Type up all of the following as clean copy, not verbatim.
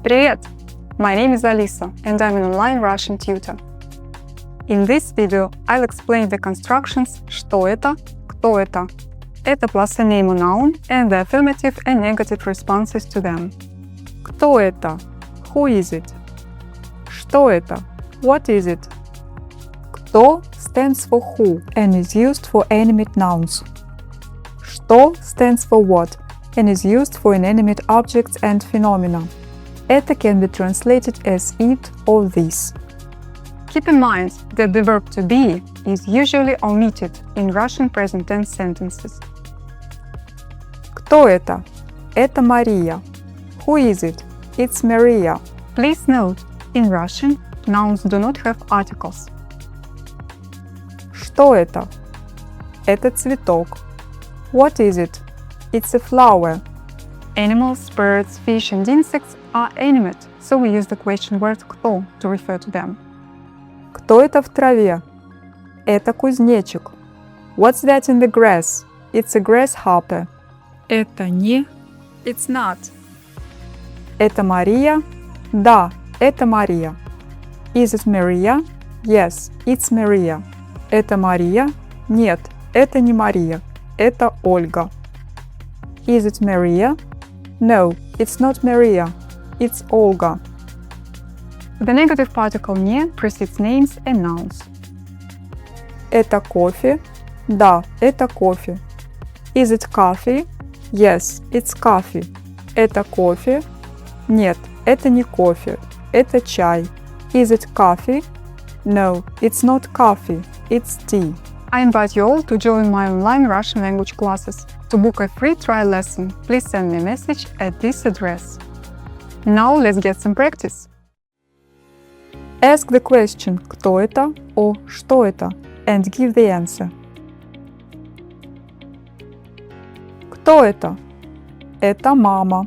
Привет! My name is Alisa and I'm an online Russian tutor. In this video, I'll explain the constructions «что это», «кто это». Это plus a name or noun and the affirmative and negative responses to them. Кто это? Who is it? Что это? What is it? Кто stands for who and is used for animate nouns. Что stands for what and is used for inanimate objects and phenomena. Это can be translated as it or this. Keep in mind that the verb to be is usually omitted in Russian present tense sentences. Кто это? Это Мария. Who is it? It's Maria. Please note, in Russian, nouns do not have articles. Что это? Это цветок. What is it? It's a flower. Animals, birds, fish and insects are animate, so we use the question word «кто» to refer to them. Кто это в траве? Это кузнечик. What's that in the grass? It's a grasshopper. Это не. It's not. Это Мария? Да, это Мария. Is it Maria? Yes, it's Maria. Это Мария? Нет, это не Мария. Это Ольга. Is it Maria? No, it's not Maria. It's Olga. The negative particle «не» precedes names and nouns. Это кофе? Да, это кофе. Is it coffee? Yes, it's coffee. Это кофе? Нет, это не кофе. Это чай. Is it coffee? No, it's not coffee. It's tea. I invite you all to join my online Russian language classes. To book a free trial lesson, please send me a message at this address. Now let's get some practice. Ask the question «кто это?» or «что это?» and give the answer. Кто это? Это мама.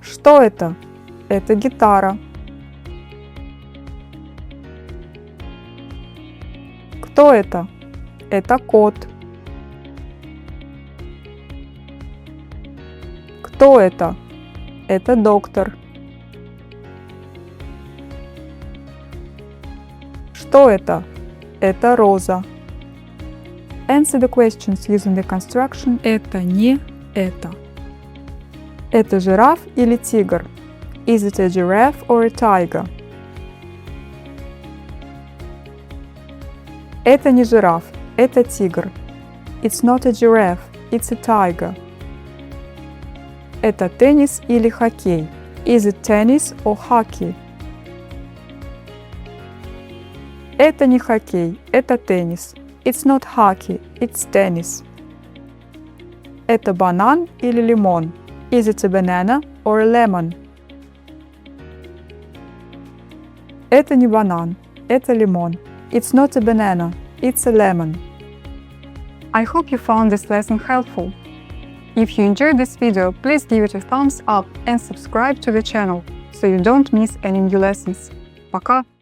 Что это? Это гитара. Кто это? Это кот. Кто это? Это доктор. Что это? Это роза. Answer the questions using the construction «это не это». Это жираф или тигр? Is it a giraffe or a tiger? Это не жираф, это тигр. It's not a giraffe, it's a tiger. Это теннис или хоккей? Is it tennis or hockey? Это не хоккей, это теннис. It's not hockey, it's tennis. Это банан или лимон? Is it a banana or a lemon? Это не банан, это лимон. It's not a banana, it's a lemon. I hope you found this lesson helpful. If you enjoyed this video, please give it a thumbs up and subscribe to the channel, so you don't miss any new lessons. Пока!